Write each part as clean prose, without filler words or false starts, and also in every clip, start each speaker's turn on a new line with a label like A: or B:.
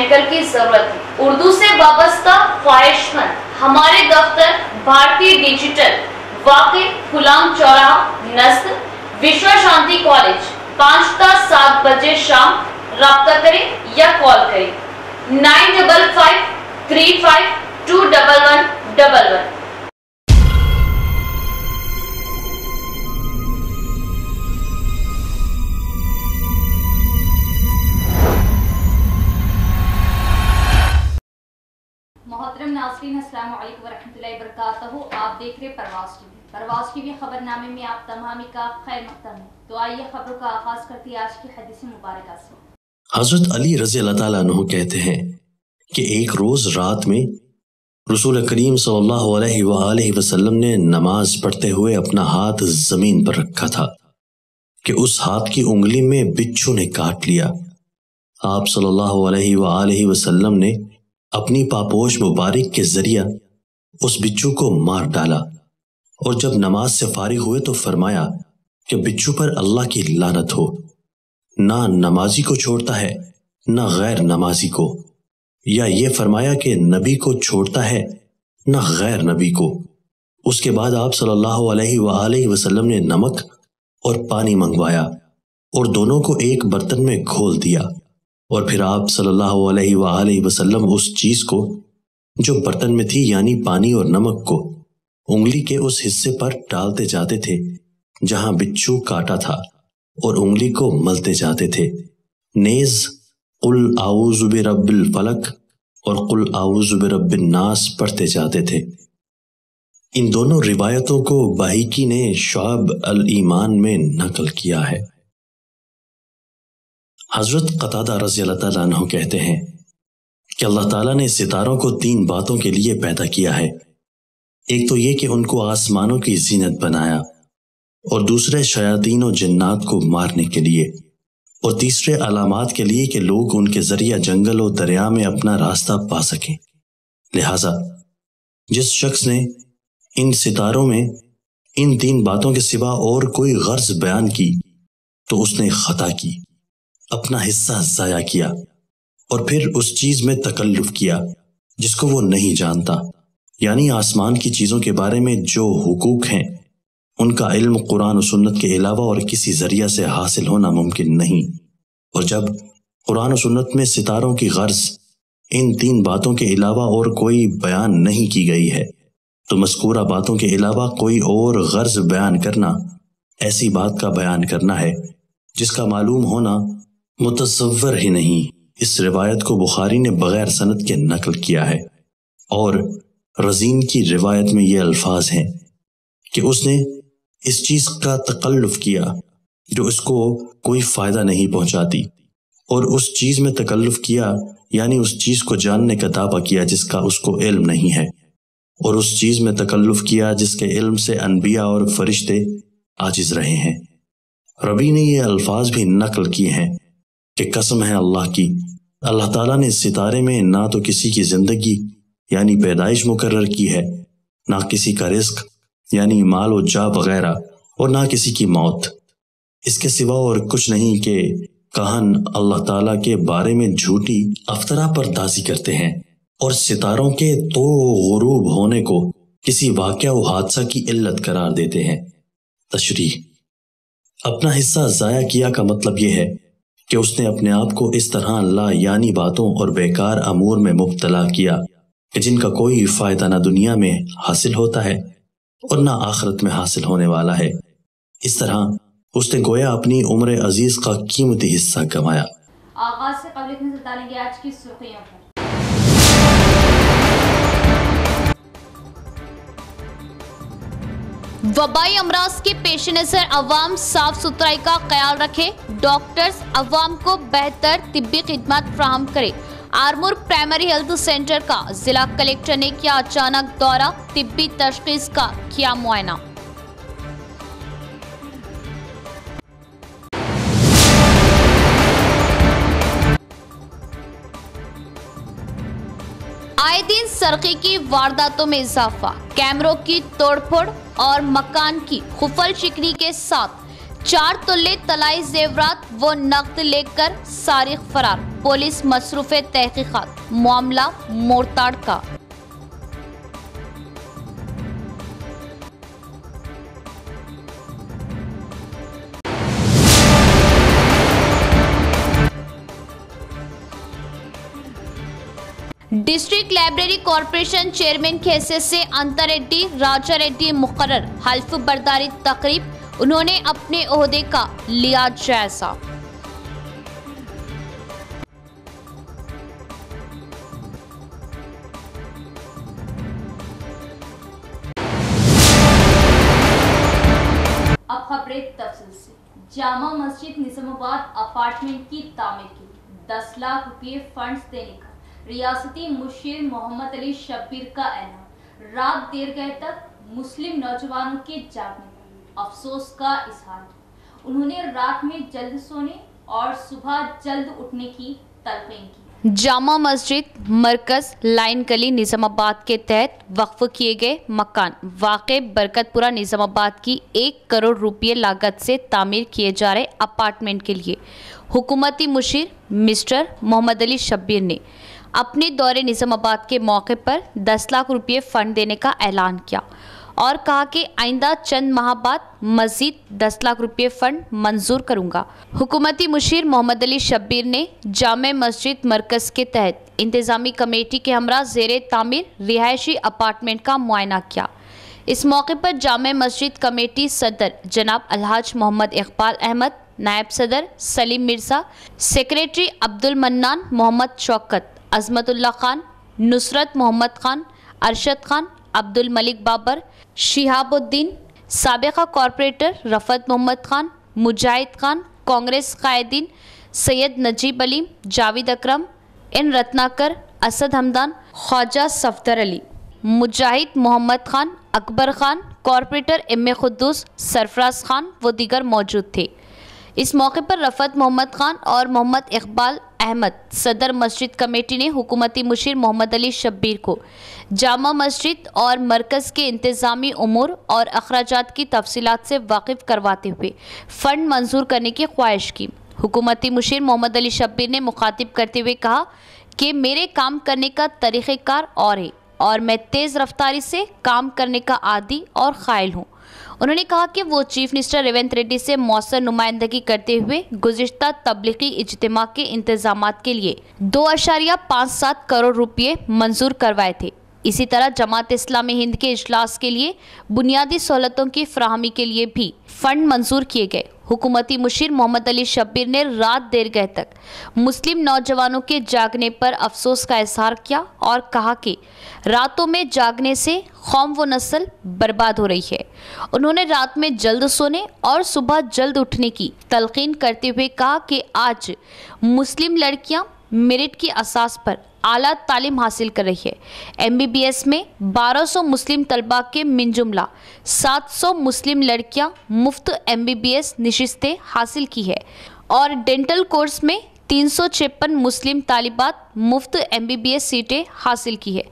A: Technical की जरूरत थी। उर्दू से वाबस्ता ख्वाहिशमंद हमारे दफ्तर भारतीय डिजिटल वाकई गुलाम चौराहा नस्ल विश्व शांति कॉलेज 5 ता 7 बजे शाम राब्ता करें या कॉल करें 9553521111।
B: मोहतरम नाज़रीन, अस्सलाम वालेकुम वरहमतुल्लाहि वबरकातुहू। आप देख रहे परवाज़ टीवी। परवाज़ टीवी खबरनामे में आप तमाम का खैर मक़दम है। तो आइए खबरों का आगाज़ करते हैं आज की हदीस मुबारक से।
C: हज़रत अली रज़ी अल्लाह ताला अन्हु कहते हैं कि एक रोज़ रात में रसूल करीम सल्लल्लाहु अलैहि वसल्लम ने नमाज पढ़ते हुए अपना हाथ ज़मीन पर रखा था कि उस हाथ की उंगली में बिच्छू ने काट लिया। आप सल्लल्लाहु अलैहि वसल्लम ने अपनी पापोश मुबारक के जरिया उस बिच्छू को मार डाला और जब नमाज से फारिग हुए तो फरमाया कि बिच्छू पर अल्लाह की लानत हो, ना नमाजी को छोड़ता है ना गैर नमाजी को, या ये फरमाया कि नबी को छोड़ता है ना गैर नबी को। उसके बाद आप सल्लल्लाहु अलैहि वसल्लम ने नमक और पानी मंगवाया और दोनों को एक बर्तन में घोल दिया और फिर आप सल्लल्लाहु अलैहि वसल्लम उस चीज को जो बर्तन में थी यानी पानी और नमक को उंगली के उस हिस्से पर डालते जाते थे जहां बिच्छू काटा था और उंगली को मलते जाते थे। नेज कुल आऊज़ु बिरब्बिल फलक और कुल आऊज़ु बिरब्बिन नास पढ़ते जाते थे। इन दोनों रिवायतों को बाहिकी ने शुअब अल ईमान में नकल किया है। हजरत कतादा रज़ी अल्लाह ताला अन्हु कहते हैं कि अल्लाह ताला ने सितारों को 3 बातों के लिए पैदा किया है। एक तो ये कि उनको आसमानों की जीनत बनाया, और दूसरे शयातीन और जिन्नात को मारने के लिए, और तीसरे अलामात के लिए कि लोग उनके जरिए जंगल और दरिया में अपना रास्ता पा सकें। लिहाजा जिस शख्स ने इन सितारों में इन 3 बातों के सिवा और कोई गर्ज बयान की तो उसने खता की, अपना हिस्सा जाया किया और फिर उस चीज में तकल्लुफ किया जिसको वो नहीं जानता, यानी आसमान की चीजों के बारे में जो हुकूक हैं उनका इल्म कुरान और सुन्नत के अलावा और किसी जरिया से हासिल होना मुमकिन नहीं। और जब कुरान और सुन्नत में सितारों की गर्ज इन 3 बातों के अलावा और कोई बयान नहीं की गई है तो मज़कूरा बातों के अलावा कोई और गर्ज बयान करना ऐसी बात का बयान करना है जिसका मालूम होना मुतसव्वर ही नहीं। इस रिवायत को बुखारी ने बगैर सनद के नकल किया है और रजीन की रिवायत में ये अल्फाज हैं कि उसने इस चीज का तकल्लुफ किया जो इसको कोई फायदा नहीं पहुंचाती, और उस चीज में तकल्लुफ किया यानी उस चीज को जानने का दावा किया जिसका उसको इल्म नहीं है, और उस चीज में तकल्लुफ किया जिसके इल्म से अनबिया और फरिश्ते आजिज रहे हैं। रबी ने ये अल्फाज भी नकल किए हैं कि कसम है अल्लाह की, अल्लाह ताला ने सितारे में ना तो किसी की जिंदगी यानी पैदाइश मुकर्रर की है, ना किसी का रिस्क यानी माल और जा वगैरह, और ना किसी की मौत। इसके सिवा और कुछ नहीं कि कहन अल्लाह ताला के बारे में झूठी अफ्तरा पर्दाजी करते हैं और सितारों के तो गुरूब होने को किसी वाक़या व हादसा की इल्लत करार देते हैं। तशरीह, अपना हिस्सा ज़ाया किया का मतलब यह है कि उसने अपने आप को इस तरह ला यानी बातों और बेकार अमूर में मुब्तला किया कि जिनका कोई फ़ायदा ना दुनिया में हासिल होता है और ना आखिरत में हासिल होने वाला है। इस तरह उसने गोया अपनी उम्र अजीज का कीमती हिस्सा गंवाया।
B: आगाज से कबल नजर डालेंगे आज की सुर्खियों पर। वबाई अमराज के पेश नजर अवाम साफ सुथराई का ख्याल रखें, डॉक्टर्स अवाम को बेहतर तिब्बी खिदमत फ्राहम करें। आरमूर प्राइमरी हेल्थ सेंटर का जिला कलेक्टर ने किया अचानक दौरा, तिब्बी तशखीस का किया मुआयना। आए दिन सरकी की वारदातों में इजाफा, कैमरों की तोड़फोड़ और मकान की खुफल शिकनी के साथ 4 तोले तलाई जेवरात व नकद लेकर सारिक फरार। पुलिस मसरूफ तहकीकात, मामला मोरताड़ का। डिस्ट्रिक्ट लाइब्रेरी कॉरपोरेशन चेयरमैन की हैसियत से अंतर रेड्डी राजा रेड्डी मुकर्रर, हल्फ बर्दारी तकरीब, उन्होंने अपने ओहदे का लिया जायजा। अब खबरें तफसील से। जामा मस्जिद निजामाबाद अपार्टमेंट की तामीर के लिए 10 लाख रुपए फंड्स देने का रियासती मुशीर मोहम्मद अली शब्बीर का ऐलान। रात देर गए तक मुस्लिम नौजवानों के जागने पर अफसोस का इजहार किया। उन्होंने रात में जल्द सोने और सुबह जल्द उठने की तलकीन की। जामा मस्जिद मरकज लाइन गली निजामाबाद के तहत वक्फ किए गए मकान वाक़े बरकतपुरा निजामाबाद की 1 करोड़ रुपये लागत से तामीर किए जा रहे अपार्टमेंट के लिए हुकूमती मुशीर मिस्टर मोहम्मद अली शब्बीर ने अपने दौरे निजामाबाद के मौके पर 10 लाख रुपये फंड देने का ऐलान किया और कहा कि आइंदा चंद माह बाद मजीद 10 लाख रुपये फंड मंजूर करूंगा। हुकूमती मुशीर मोहम्मद अली शब्बीर ने जामे मस्जिद मरकज के तहत इंतजामी कमेटी के हमरा ज़ेरे तामीर रिहायशी अपार्टमेंट का मुआयना किया। इस मौके पर जामे मस्जिद कमेटी सदर जनाब अलहाज मोहम्मद इकबाल अहमद, नायब सदर सलीम मिर्ज़ा, सेक्रेटरी अब्दुल मन्नान मोहम्मद शौकत, अजमतुल्लाह खान, नुसरत मोहम्मद खान, अरशद खान, अब्दुल मलिक बाबर, शिहाबुद्दीन, साबिका कॉरपोरेटर रफत मोहम्मद खान, मुजाहिद खान, कांग्रेस कायदीन Syed Najeeb Ali, Javed Akram, N Ratnakar, Asad Hamdan, Khwaja Safdar Ali, Mujahid Mohammed Khan, Akbar Khan, corporator M A Khuddus, Sarfaraz Khan व दीगर मौजूद थे। इस मौके पर रफत मोहम्मद खान और मोहम्मद इकबाल अहमद सदर मस्जिद कमेटी ने हुकूमती मुशीर मोहम्मद अली शब्बीर को जामा मस्जिद और मरकज़ के इंतज़ामी उमूर और अखराजात की तफसीलात से वाकिफ़ करवाते हुए फ़ंड मंजूर करने की ख्वाहिश की। हुकूमती मुशीर मोहम्मद अली शब्बीर ने मुखातिब करते हुए कहा कि मेरे काम करने का तरीक़ेकार और है और मैं तेज़ रफ्तारी से काम करने का आदी और ख़ाइल हूँ। उन्होंने कहा कि वो चीफ मिनिस्टर रेवंत रेड्डी से मौसर नुमाइंदगी करते हुए गुज़िश्ता तबलीगी इज्तिमा के इंतजामात के लिए 2.57 करोड़ रुपये मंजूर करवाए थे। इसी तरह जमात इस्लामी हिंद के इजलास के लिए बुनियादी सहूलतों की फराहमी के लिए भी फंड मंजूर किए गए। हुकूमती मुशीर मोहम्मद अली शब्बीर ने रात देर गए तक मुस्लिम नौजवानों के जागने पर अफसोस का इजहार किया और कहा कि रातों में जागने से कौम व नस्ल बर्बाद हो रही है। उन्होंने रात में जल्द सोने और सुबह जल्द उठने की तलकीन करते हुए कहा कि आज मुस्लिम लड़कियां मेरिट की असास पर आला तालीम हासिल कर रही है। MBBS में 1200 मुस्लिम तलबा के मिन जुमला 700 मुस्लिम लड़कियां मुफ्त MBBS नशिस्तें हासिल की है और डेंटल कोर्स में 356 मुस्लिम तालिबात मुफ्त MBBS सीटें हासिल की है।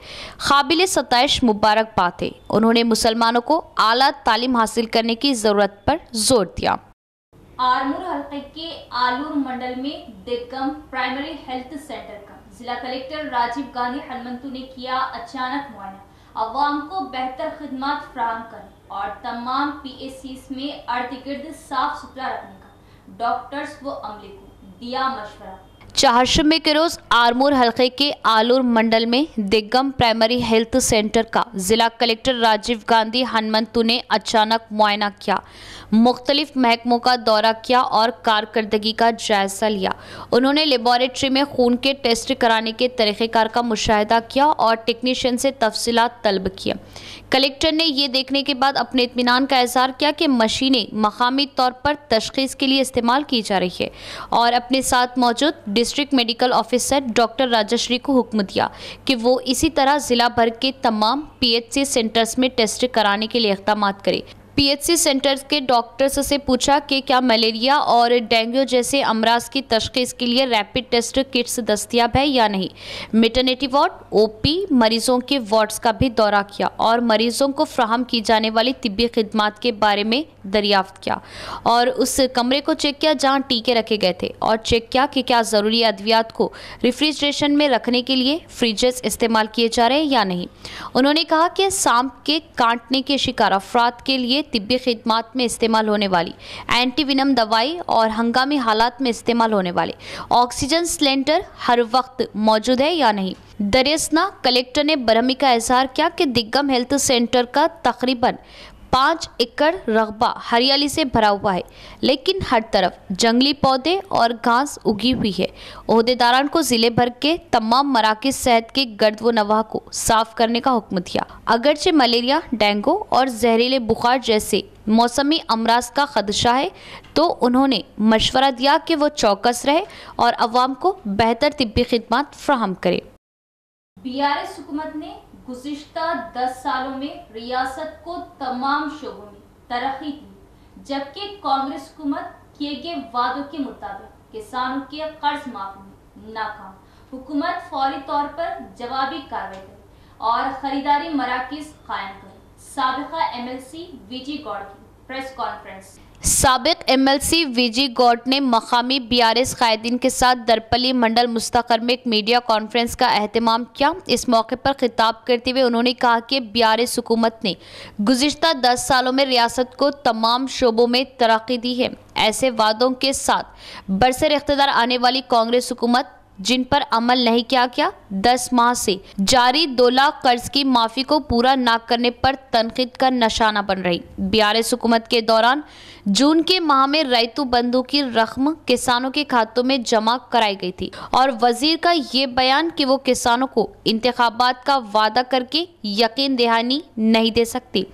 B: काबिल सताइश मुबारकबाद है। उन्होंने मुसलमानों को आला तालीम हासिल करने की ज़रूरत पर जोर दिया। आरमूर हल्के के आलूर मंडल में दिग्गम प्राइमरी हेल्थ सेंटर का जिला कलेक्टर राजीव गांधी हनुमंतु ने किया अचानक मुआयना। अवाम को बेहतर खिदमत फराहम करने और तमाम PSCs में अर्द-गिर्द साफ सुथरा रखने का डॉक्टर्स व अमले को दिया मशवरा। चाहरशंबे के रोज आरमूर हल्के के आलूर मंडल में दिग्गम प्राइमरी हेल्थ सेंटर का जिला कलेक्टर राजीव गांधी हनुमंतु ने अचानक मुआयना किया, मुख्तलिफ महकमों का दौरा किया और कारकर्दगी का जायजा लिया। उन्होंने लेबोरेटरी में खून के टेस्ट कराने के तरीक़ेकार का मुशाहिदा किया और टेक्नीशियन से तफसीलात तलब किया। कलेक्टर ने ये देखने के बाद अपने इत्मीनान का इज़हार किया कि मशीनें मकामी तौर पर तशख़ीस के लिए इस्तेमाल की जा रही है और अपने साथ मौजूद district medical officer doctor Rajshri को हुक्म दिया कि वो इसी तरह ज़िला भर के तमाम PHC सेंटर्स में टेस्ट कराने के लिए इक़दाम करे। PHC सेंटर्स के डॉक्टर्स से पूछा कि क्या मलेरिया और डेंगू जैसे अमराज की तशख़ीस के लिए रैपिड टेस्ट किट्स दस्तियाब है या नहीं। मेटर्निटी वार्ड, OP, मरीज़ों के वार्ड्स का भी दौरा किया और मरीज़ों को फ्राहम की जाने वाली तिब्बी खिदमात के बारे में दरियाफ्त किया और उस कमरे को चेक किया जहां टीके रखे गए थे और चेक किया कि क्या ज़रूरी अद्वियात को रेफ्रिजरेशन में रखने के लिए फ्रिजेस इस्तेमाल किए जा रहे हैं या नहीं। उन्होंने कहा कि सांप के काटने के शिकार अफराद के लिए तिब्बी खिदमात में इस्तेमाल होने वाली एंटीविनम दवाई और हंगामी हालात में इस्तेमाल होने वाले ऑक्सीजन सिलेंडर हर वक्त मौजूद है या नहीं। दरियासना कलेक्टर ने बरहमी का इजहार किया कि दिग्गम हेल्थ सेंटर का तकरीबन 5 एकड़ रकबा हरियाली से भरा हुआ है, लेकिन हर तरफ जंगली पौधे और घास उगी हुई है। ओहदेदारान को जिले भर के तमाम मराकज़ सेहत के गर्द व नवाह को साफ करने का हुक्म दिया। अगरचे मलेरिया, डेंगू और जहरीले बुखार जैसे मौसमी अमराज का खदशा है, तो उन्होंने मशवरा दिया कि वो चौकस रहे और अवाम को बेहतर तिब्बी खिदमत फ्राहम करे।
A: बीआरएस हुकूमत ने गुज़िश्ता 10 सालों में रियासत को तमाम शोबों में तरक्की दी, जबकि कांग्रेस हुकूमत किए गए वादों के मुताबिक किसानों के कर्ज माफी में नाकाम। हुकूमत फौरी तौर पर जवाबी कार्रवाई करे और खरीदारी मराकज़ कायम करे। साबिका एमएलसी वीजी गौड़ की प्रेस कॉन्फ्रेंस।
B: साबिक एमएलसी वीजी गौड़ ने मकामी बीआरएस कायदीन के साथ दरपली मंडल मुस्तकर में एक मीडिया कॉन्फ्रेंस का एहतमाम किया। इस मौके पर खिताब करते हुए उन्होंने कहा कि बीआरएस हुकूमत ने गुज़िश्ता 10 सालों में रियासत को तमाम शोबों में तरक्की दी है। ऐसे वादों के साथ बरसर इख्तिदार आने वाली कांग्रेस हुकूमत जिन पर अमल नहीं किया गया, 10 माह से जारी 2 लाख कर्ज की माफ़ी को पूरा न करने पर तनकीद का निशाना बन रही। बीआरएस हुकूमत के दौरान जून के माह में रैतु बंधु की रकम किसानों के खातों में जमा कराई गई थी और वजीर का ये बयान कि वो किसानों को इंतखाबात का वादा करके यकीन दहानी नहीं दे सकते।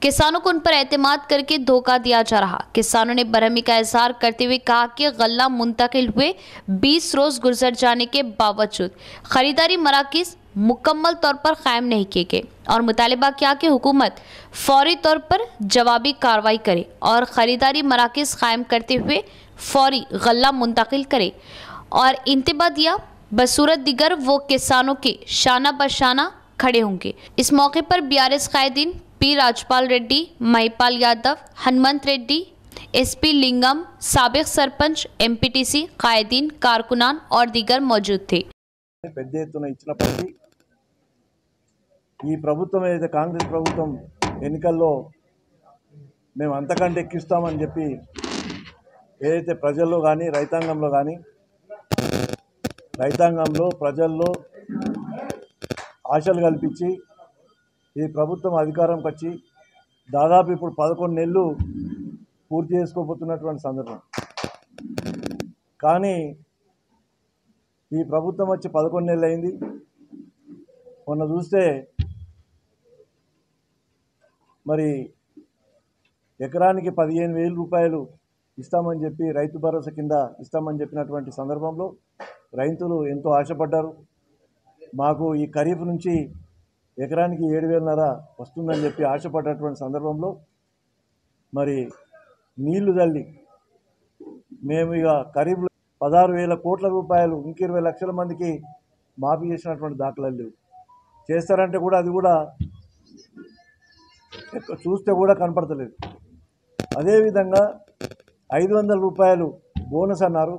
B: किसानों को उन पर एतमाद करके धोखा दिया जा रहा। किसानों ने बरहमी का इजहार करते हुए कहा कि गल्ला मुंतकिल हुए 20 रोज गुजर जाने के बावजूद खरीदारी मराकज़ मुकम्मल तौर पर कायम नहीं किए गए और मुतालिबा किया कि हुकूमत फौरी तौर पर जवाबी कार्रवाई करे और ख़रीदारी मराकज़ कायम करते हुए फौरी गल्ला मुंतकिल करे और इंतबा दिया बसूरत दिगर वो किसानों के शाना बशाना खड़े होंगे। इस मौके पर बीआरएस कायदीन पी राजपाल रेड्डी, महिपाल यादव, हनुमंत रेड्डी, एसपी लिंगम, साबिक सरपंच, एमपीटीसी, कायदीन, कारकुनान और दीगर मौजूद थे।
D: పెద్ద ఎత్తున ఇచ్చినప్పటికీ ఈ ప్రభుత్వం ఏదైతే కాంగ్రెస్ ప్రభుత్వం ఎన్నికల్లో మేము అంతకంటే ఎక్కిస్తామని చెప్పి ఏదైతే ప్రజల్లో కానీ రైతాంగంలో ప్రజల్లో ఆశలు కల్పించి ఈ ప్రభుత్వం అధికారంకి వచ్చి దాదాపు ఇప్పుడు 11 నెలలు పూర్తి చేసుకోబోతున్నటువంటి సందర్భం. కానీ ఈ ప్రభుత్వం వచ్చి 11 నెలలు అయింది. మొన్న చూస్తే మరి ఎకరానికి 15,000 రూపాయలు ఇస్తామని చెప్పి రైతు భరోసా కింద ఇస్తామని చెప్పినటువంటి సందర్భంలో రైతులు ఎంతో ఆశపడ్డారు. మాకు ఈ ఖరీఫ్ నుంచి ఎకరానికి 7,500 వస్తుందని చెప్పి ఆశపడ్డటువంటి సందర్భంలో మరి నీళ్లు తల్లి మేము ఇక ఖరీఫ్లో 16,000 కోట్ల రూపాయలు ఇంక 20 లక్షల మందికి మాఫీ చేసినటువంటి దాఖలాలు లేవు. చేస్తారంటే కూడా అది కూడా చూస్తే కూడా కనపడతలేదు. అదేవిధంగా 500 రూపాయలు బోనస్ అన్నారు.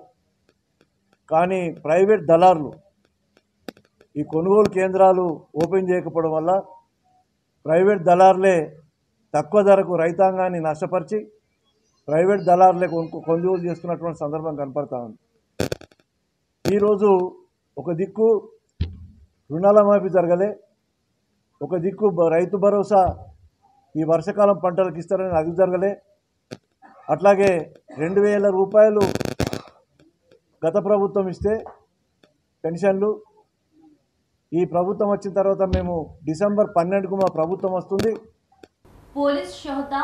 D: కానీ ప్రైవేట్ దళారులు ఈ కొనుగోలు కేంద్రాలు ఓపెన్ చేయకపోవడం వల్ల ప్రైవేట్ దళారులే తక్కువ ధరకు రైతాంగాన్ని నష్టపరిచి ప్రైవేట్ దళారులే కొనుగోలు చేస్తున్నటువంటి సందర్భం కనపడతా ఉంది. ఈరోజు ఒక దిక్కు రుణాల మాఫీ జరగలే, ఒక దిక్కు రైతు భరోసా ఈ వర్షాకాలం పంటలకు ఇస్తారని అది జరగలే. అట్లాగే 2,000 రూపాయలు గత ప్రభుత్వం ఇస్తే పెన్షన్లు ఈ ప్రభుత్వం వచ్చిన తర్వాత మేము డిసెంబర్ 12కు మా ప్రభుత్వం వస్తుంది.
A: पुलिस शोहदा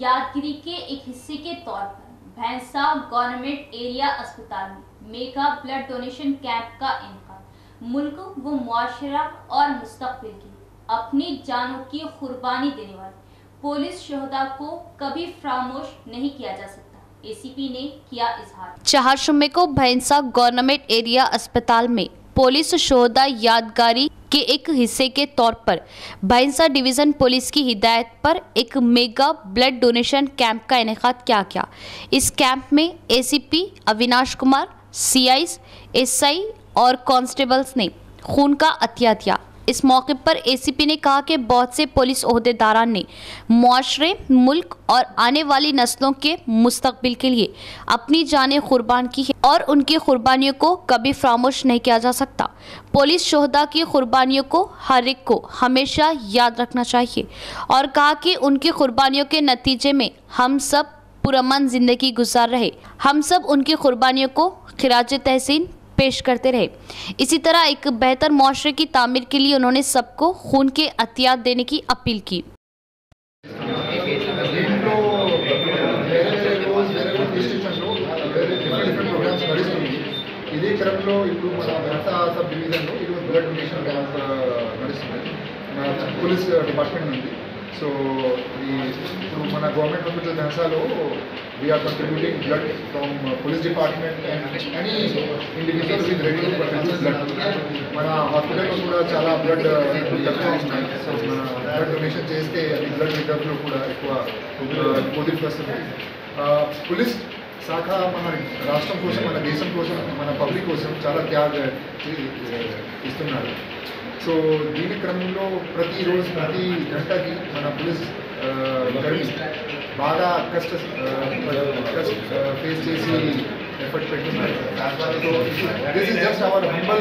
A: यादगिरी के एक हिस्से के तौर पर भैंसा गवर्नमेंट एरिया अस्पताल में मेगा ब्लड डोनेशन कैंप का इनेकाद मुल्क व मुआशरा और मुस्तकबिल की अपनी जानों की कुर्बानी देने वाले पुलिस शोहदा को कभी फरामोश नहीं किया जा सकता। एसीपी ने किया इजहार। 4 मई को भैंसा गवर्नमेंट एरिया अस्पताल में पुलिस शोहदा यादगारी
B: के एक हिस्से के तौर पर भैंसा डिवीज़न पुलिस की हिदायत पर एक मेगा ब्लड डोनेशन कैंप का इनेकाद किया गया। इस कैंप में एसीपी अविनाश कुमार, सीआईज, एसआई और कांस्टेबल्स ने खून का अतिया दिया। इस मौके पर एसीपी ने कहा कि बहुत से पुलिस ओहदेदारान ने मुआशरे, मुल्क और आने वाली नस्लों के मुस्तकबिल के लिए अपनी जानें कुर्बान की है और उनकी कुर्बानियों को कभी फरामोश नहीं किया जा सकता। पुलिस शोहदा की कुर्बानियों को हर एक को हमेशा याद रखना चाहिए और कहा कि उनकी कुर्बानियों के नतीजे में हम सब पुरअमन जिंदगी गुजार रहे। हम सब उनकी कुर्बानियों को खिराज तहसीन पेश करते रहे। इसी तरह एक बेहतर मुआशरे की तामीर के लिए उन्होंने सबको खून के अतियात देने की अपील की।
E: ఇదే క్రమంలో ఇప్పుడు మన భర్తా సబ్ డివిజన్లో ఇది బ్లడ్ డొనేషన్ క్యాంప్ నడుస్తుంది మన పోలీస్ డిపార్ట్మెంట్ నుండి. సో ఇప్పుడు మన గవర్నమెంట్ హాస్పిటల్ భర్సాలో we're contributing blood from police department and any individual with ready to contribute blood. మన హాస్పిటల్లో కూడా చాలా బ్లడ్ తక్కువ ఉన్నాయి. సో మన బ్లడ్ డొనేషన్ చేస్తే అది బ్లడ్ రికవరీలో కూడా ఎక్కువ పోటీకి వస్తుంది. పోలీస్ శాఖ మన రాష్ట్రం కోసం, మన దేశం కోసం, మన పబ్లిక్ కోసం చాలా త్యాగ ఇస్తున్నారు. సో దీని క్రమంలో ప్రతిరోజు ప్రతి గంటకి మన పోలీస్ కర్మీ బాగా కష్ట ఫేస్ చేసి ఎఫర్ట్ పెట్టున్నారు. So this is just our humble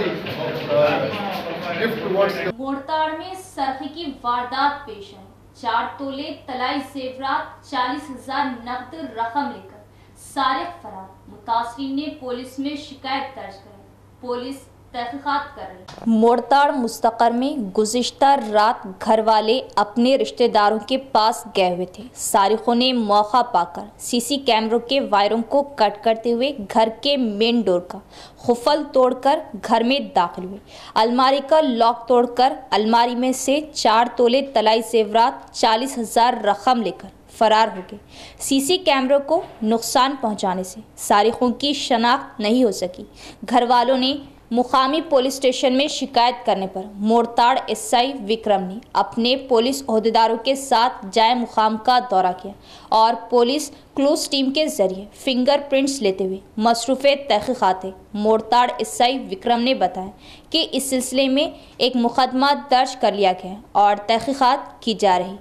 E: gift towards the
B: मोड़ताड़ में सरखी की वारदात पेश आई। 4 तोले तलाई जेवरात, 40,000 नकद रकम लेकर सारिक फरार। मुतासरीन ने पुलिस में शिकायत दर्ज कराई। पुलिस तहकीकात कर रही। मोड़ताड़ मुस्तकर में गुज़िश्ता रात घर वाले अपने रिश्तेदारों के पास गए हुए थे। सारिकों ने मौका पाकर सीसी कैमरों के वायरों को कट करते हुए घर के मेन डोर का खुफल तोड़कर घर में दाखिल हुए। अलमारी का लॉक तोड़कर अलमारी में से 4 तोले तलाई जेवरात, 40,000 रकम लेकर फरार हो गए। सीसी कैमरों को नुकसान पहुंचाने से सारिकों की शनाख्त नहीं हो सकी। घर वालों ने मुकामी पुलिस स्टेशन में शिकायत करने पर मोड़ताड़ एसआई विक्रम ने अपने पुलिस ओहदेदारों के साथ जाए मुकाम का दौरा किया और पुलिस क्लूज टीम के जरिए फिंगरप्रिंट्स लेते हुए मसरूफ़ तहकीकात मोड़ताड़ एसआई विक्रम ने बताया कि इस सिलसिले में एक मुकदमा दर्ज कर लिया गया और तहकीकात की जा रही।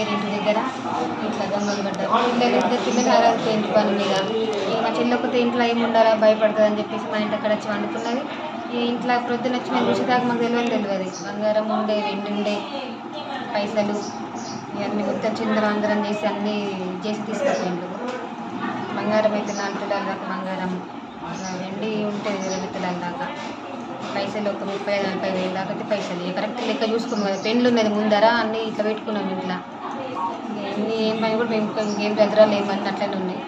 F: ఇంటి దగ్గర ఇట్లా దొంగలు పడ్డారు. పిల్లలు ఆరాధన ఇంటి పని మీద మా చెల్లొక్కతే ఇంట్లో ఏమి ఉండాలా భయపడుతుంది అని చెప్పేసి మా ఇంటి అక్కడ వచ్చి వండుకున్నది. ఈ ఇంట్లో ప్రొద్దున వచ్చి మేము చూసేదాకా మాకు తెలియదు. బంగారం ఉండే, వెండి ఉండే, పైసలు ఇవన్నీ మొత్తం చిందరం చేసి అన్నీ చేసి తీసుకొచ్చిండు. బంగారం అయితే 4 తులాల దాకా బంగారం, వెండి ఉంటుంది 2 తులాల దాకా, పైసలు ఒక 30,000-40,000 దాకా పైసలు కరెక్ట్ లెక్క చూసుకున్నాం కదా. పెండ్లు ఉన్నది ముందర అన్నీ ఇట్లా పెట్టుకున్నాం ఇంట్లో. ఇన్ని ఏం పని కూడా మేము ఇంకేం భద్రాలు ఏమని అట్లనే ఉన్నాయి.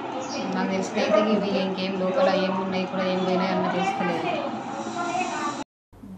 F: నాకు తెలిసింది అయితే ఇవి ఇంకేం లోపల ఏమున్నాయి కూడా ఏం పోయినాయి అన్న తెలుసుకోలేదు.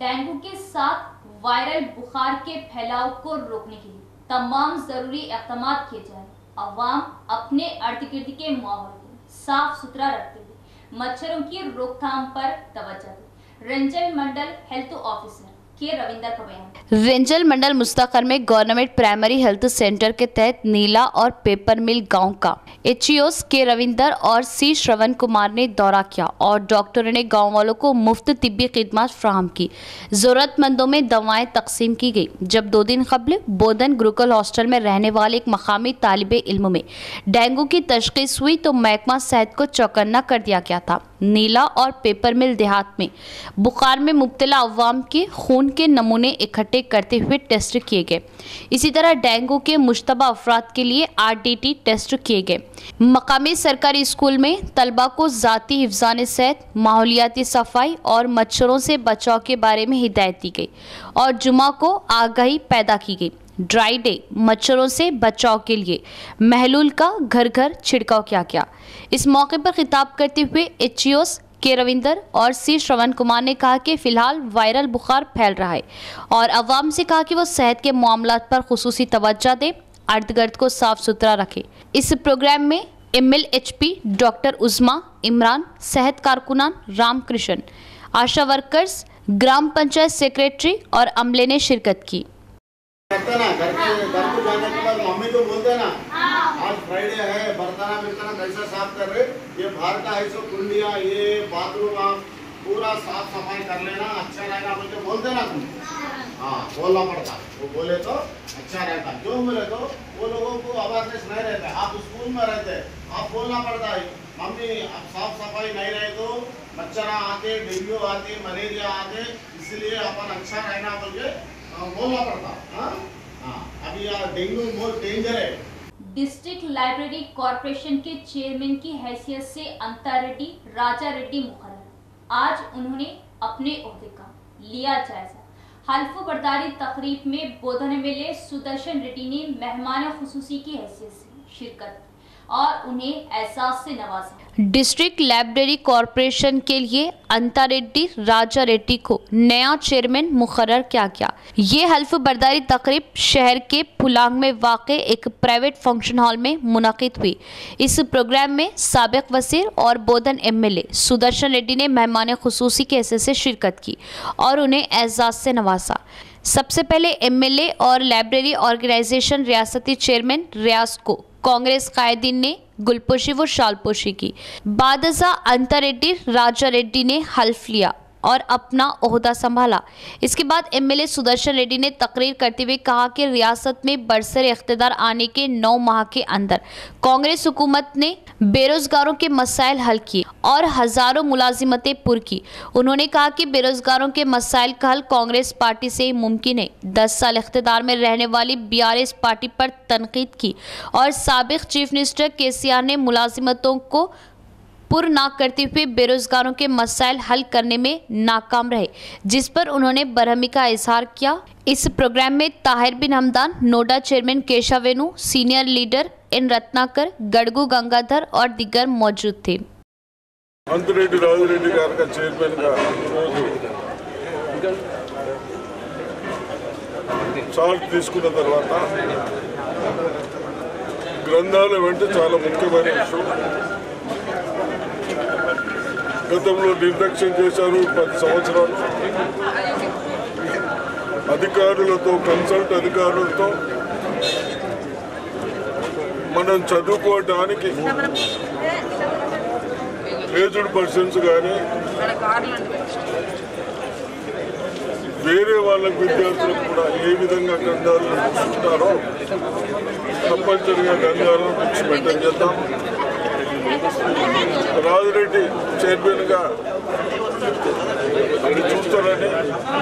B: डेंगू के साथ वायरल बुखार के फैलाव को रोकने के लिए तमाम जरूरी इक़दाम किए जाए। अवाम अपने इर्द गिर्द के माहौल को साफ सुथरा रखते हुए मच्छरों की रोकथाम पर तवज्जो दें। रेंजल मंडल हेल्थ ऑफिसर के रविंदर का बयान। रेंजल मंडल मुस्तकर में गवर्नमेंट प्राइमरी हेल्थ सेंटर के तहत नीला और पेपर मिल गांव का एचईओस के रविंदर और सी श्रवण कुमार ने दौरा किया और डॉक्टरों ने गांव वालों को मुफ्त तिब्बी खिदमत फ्राहम की। जरूरतमंदों में दवाएं तकसीम की गई। जब 2 दिन कबल बोधन गुरुकुल हॉस्टल में रहने वाले एक मकामी तालिबे इल्म में डेंगू की तशखीस हुई तो महकमा सेहत को चौकन्ना कर दिया गया था। नीला और पेपर मिल देहात में बुखार में मुब्तला अवाम के खून के नमूने इकट्ठे करते हुए टेस्ट किए गए। इसी तरह डेंगू के मुश्तबा अफराद के लिए आरडीटी टेस्ट किए गए। मकामी सरकारी स्कूल में तलबा को ज़ाती हिफ्ज़ान सेहत, माहौलियाती सफाई और मच्छरों से बचाव के बारे में हिदायत दी गई और जुमा को आगाही पैदा की गई। ड्राई डे मच्छरों से बचाव के लिए महलूल का घर घर छिड़काव किया गया। इस मौके पर खिताब करते हुए एचईओस के रविंदर और सी श्रवण कुमार ने कहा कि फिलहाल वायरल बुखार फैल रहा है और अवाम से कहा कि वो सेहत के मामलात पर खुसूसी तवज्जो दें, अर्द गिर्द को साफ सुथरा रखें। इस प्रोग्राम में MLHP डॉक्टर उज़मा, इमरान, सेहत कारकुनान रामकृष्ण, आशा वर्कर्स, ग्राम पंचायत सेक्रेटरी और अमले ने शिरकत की।
G: करते ना घर को जाने के बाद मम्मी को बोलते ना आज फ्राइडे है, बर्तन बिर्तन कैसा साफ कर रहे, ये बाहर का है सो कुंडिया ये बाथरूम पूरा साफ सफाई कर लेना, अच्छा रहेगा मुझे बोलते ना तुम। हाँ बोलना पड़ता, वो बोले तो अच्छा रहता, क्यों बोले तो वो लोगों को अवेयरनेस नहीं रहता। आप स्कूल में रहते, आप बोलना पड़ता है मम्मी अब साफ सफाई नहीं रहे तो मच्छर आते, डेंगू आते, मलेरिया आते, इसलिए अपन अच्छा रहना बोल के बोलना पड़ता। अभी डेंगू मोर डेंजर है।
B: डिस्ट्रिक्ट लाइब्रेरी कॉरपोरेशन के चेयरमैन की हैसियत से अंता रेड्डी राजा रेड्डी मुकर्रर। आज उन्होंने अपने ओहदे का लिया जायजा। हल्फ बर्दारी तकरीब में बोधन एमएलए सुदर्शन रेड्डी ने मेहमान खुसूसी की हैसियत से शिरकत की और उन्हें एहसास से नवाजा। डिस्ट्रिक्ट लाइब्रेरी कॉरपोरेशन के लिए अंता रेड्डी राजा रेड्डी को नया चेयरमैन मुकर्रर किया गया। ये हल्फ बर्दारी तकरीब शहर के फुलांग में वाक़े एक प्राइवेट फंक्शन हॉल में मुनक़िद हुई। इस प्रोग्राम में साबिक वज़ीर और बोधन एमएलए सुदर्शन रेड्डी ने मेहमान खुसूसी के हैसियत से शिरकत की और उन्हें एजाज़ से नवाजा। सबसे पहले एमएलए और लाइब्रेरी ऑर्गेनाइजेशन रियासती चेयरमैन रियाज को कांग्रेस कायदीन ने गुलपोशी व शालपोशी की। बादजा अंता रेड्डी राजा रेड्डी ने हल्फ लिया और अपना ओहदा संभाला। इसके बाद एमएलए सुदर्शन रेड्डी ने तकरीर करते हुए कहा कि रियासत में बरसर इख्तिदार आने के 9 माह के अंदर कांग्रेस हुकूमत ने बेरोजगारों के मसाइल हल किए और हजारों मुलाजिमतें पुर की। उन्होंने कहा कि बेरोजगारों के मसाइल का हल कांग्रेस पार्टी से ही मुमकिन है। 10 साल इख्तिदार में रहने वाली बीआरएस पार्टी पर तनकीद की और साबिक चीफ मिनिस्टर केसीआर ने मुलाजिमतों को पुर ना करते हुए बेरोजगारों के मसाइल हल करने में नाकाम रहे, जिस पर उन्होंने बरहमी का इजहार किया। इस प्रोग्राम में ताहिर बिन हमदान, नोडा chairman Keshavenu, senior leader N Ratnakar, Gadgu Gangadhar और दिगर मौजूद थे।
H: अंता रेड्डी राजा रेड्डी गारी का चेयरमैन का చార్జ్ తీసుకున్న తర్వాత గ్రంథాలయం అంటే చాలా ముఖ్యమైన విషయం. గతంలో నిర్లక్ష్యం చేశారు 10 సంవత్సరాలు. అధికారులతో కన్సల్ట్ అధికారులతో మనం చదువుకోవడానికి ఏజ్డ్ పర్సన్స్ కానీ వేరే వాళ్ళ విద్యార్థులకు కూడా ఏ విధంగా గ్రంథాలను చూసుకుంటారో తప్పనిసరిగా గ్రంథాలను బుక్స్ మెయింటైన్ చేద్దాం. రాజిరెడ్డి చైర్మన్గా అది చూస్తారని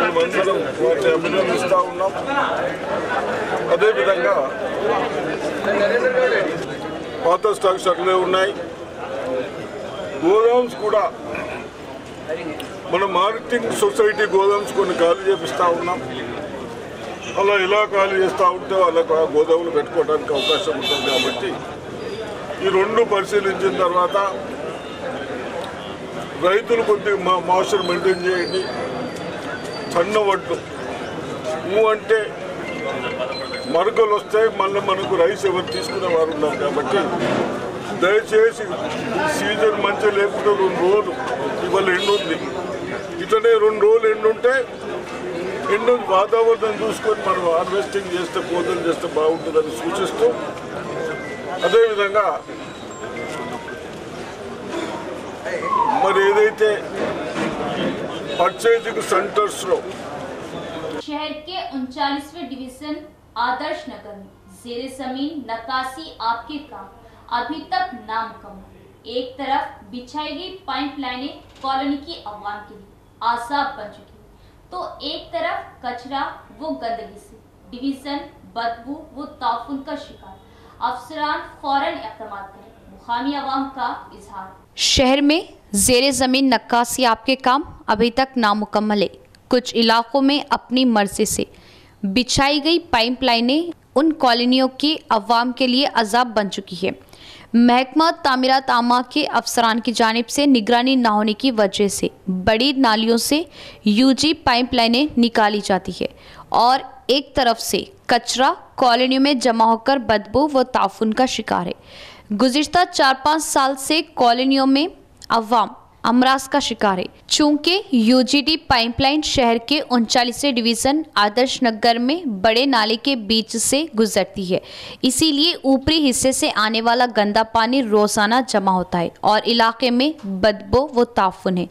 H: మేమందరం వారిని అభినందిస్తూ ఉన్నాం. అదేవిధంగా పాత స్టాక్స్ అట్లే ఉన్నాయి. గోదామ్స్ కూడా మన మార్కెటింగ్ సొసైటీ గోదామ్స్ కొన్ని ఖాళీ చేపిస్తూ ఉన్నాం. అలా ఇలా ఖాళీ చేస్తూ ఉంటే వాళ్ళకు ఆ గోదాములు పెట్టుకోవడానికి అవకాశం ఉంటుంది. కాబట్టి ఈ రెండు పరిశీలించిన తర్వాత రైతులు కొద్దిగా మాస్టర్ మెయింటైన్ చేయండి. సన్న వడ్లు అంటే మరకలు వస్తాయి, మళ్ళీ మనకు రైస్ ఎవరు తీసుకునే వారు ఉన్నారు. కాబట్టి దయచేసి సీజన్ మంచిగా లేకుండా 2 రోజులు ఇవాళ ఎండు ఉంది, ఇట్లనే 2 రోజులు ఎండుంటే ఎండు వాతావరణం చూసుకొని మనం హార్వెస్టింగ్ చేస్తే పోతలు చేస్తే బాగుంటుందని సూచిస్తూ, అదేవిధంగా మరి ఏదైతే పర్చేజింగ్ సెంటర్స్లో
B: शहर के 39वें डिवीजन आदर्श नगर में जेर जमीन नक्काशी आपके काम अभी तक नामुकम्मल। एक तरफ बिछाई गई पाइपलाइनें कॉलोनी की आवाम के लिए आसाब बन चुकी, तो एक तरफ कचरा वो गंदगी से डिवीजन बदबू वो ताफुन का शिकार। अफसरान फौरन इक़दाम करें, मुकामी आवाम का इजहार। शहर में जेर जमीन नक्काशी आपके काम अभी तक नामुकम्मल है। कुछ इलाकों में अपनी मर्जी से बिछाई गई पाइपलाइनें उन कॉलोनियों की अवाम के लिए अजाब बन चुकी है। महकमा तामीरात आमा के अफसरान की जानिब से निगरानी न होने की वजह से बड़ी नालियों से यूजी पाइपलाइनें निकाली जाती है और एक तरफ से कचरा कॉलोनियों में जमा होकर बदबू व ताफुन का शिकार है। गुज़िश्ता 4-5 साल से कॉलोनियों में अवाम अमराज का शिकार है। चूंकि यूजीडी पाइपलाइन शहर के 39वें डिवीजन आदर्श नगर में बड़े नाले के बीच से गुजरती है, इसीलिए ऊपरी हिस्से से आने वाला गंदा पानी रोजाना जमा होता है और इलाके में बदबू व ताफुन है।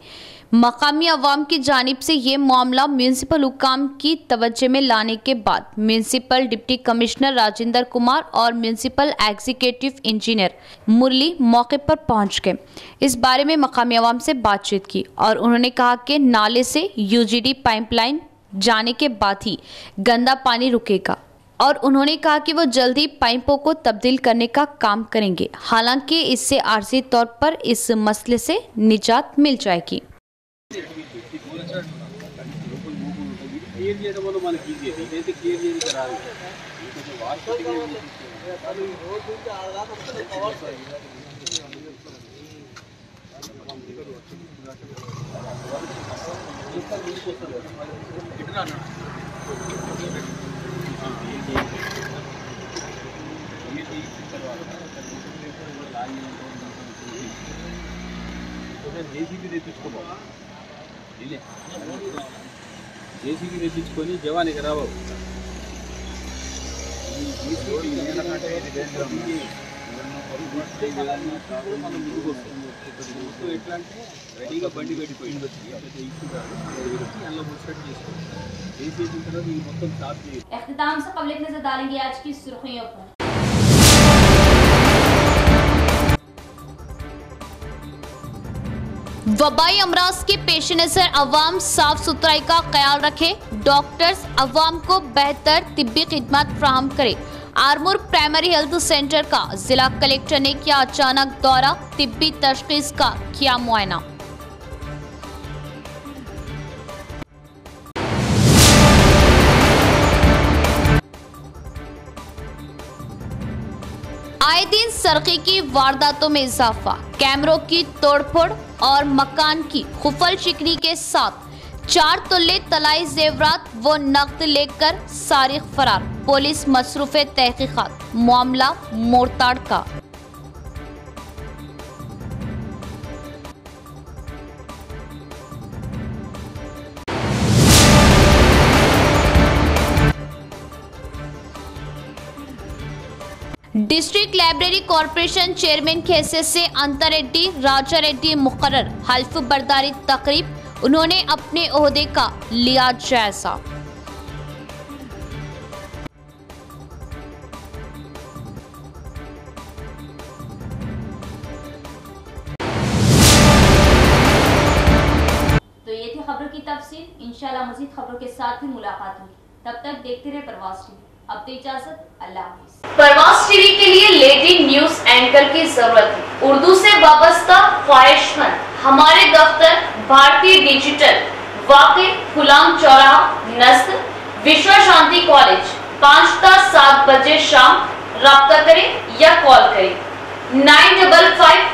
B: मकामी अवाम की जानिब से ये मामला म्यूनसिपल हुकाम की तवज्जो में लाने के बाद municipal deputy commissioner Rajendra Kumar और म्यूनसिपल एग्जीक्यूटिव इंजीनियर मुरली मौके पर पहुंच गए। इस बारे में मकामी अवाम से बातचीत की और उन्होंने कहा कि नाले से यूजीडी पाइपलाइन जाने के बाद ही गंदा पानी रुकेगा और उन्होंने कहा कि वो जल्दी पाइपों को तब्दील करने का काम करेंगे। हालांकि इससे आर्जी तौर पर इस मसले से निजात मिल जाएगी।
I: జేసీబీ తెప్పించుకొని జవానికి రావు ఎట్లా అంటే రెడీగా బండి పెట్టిపోయింది అందులో ముచ్చట్ చేసుకోండి జేసీబీ తర్వాత ఈ మొత్తం సాఫ్ చేయాలి।
B: इख्तिताम से पब्लिक नजर डालेंगे आज की सुर्खियों पर। वबाई अमराज के पेश नजर अवाम साफ सुथराई का ख्याल रखे, डॉक्टर्स अवाम को बेहतर तिब्बी खिदमत फ्राहम करे। आरमूर प्राइमरी हेल्थ सेंटर का जिला कलेक्टर ने किया अचानक दौरा, तिब्बी तशखीस का किया मुआयना। आए दिन सरकी की वारदातों में इजाफा, कैमरों की तोड़फोड़ और मकान की खुफल शिकनी के साथ 4 तोले तलाई जेवरात व नकद लेकर सारिक फरार, पुलिस मसरूफे तहकीकात, मामला मोरताड़ का। डिस्ट्रिक्ट लाइब्रेरी कॉरपोरेशन चेयरमैन की हैसियत से अंतर रेड्डी राजा रेड्डी मुकर्रर, हल्फ बर्दारी तकरीब, उन्होंने अपने ओहदे का लिया जायजा। तो ये थी खबरों की तफसील। इंशाल्लाह मज़ीद खबरों के साथ ही मुलाकात होगी, तब तक देखते रहे प्रवास टीवी। अब तो इजाजत, अल्लाह हाफिज़।
A: प्रवास टीवी के लिए लेडी न्यूज एंकर की जरूरत है। उर्दू से वाबस्ता ख्वाहिशमंद हमारे दफ्तर भारतीय डिजिटल वाक़े गुलाम चौराहा नस्ल विश्व शांति कॉलेज 5 से 7 बजे शाम। राब्ता करें या कॉल करें 9555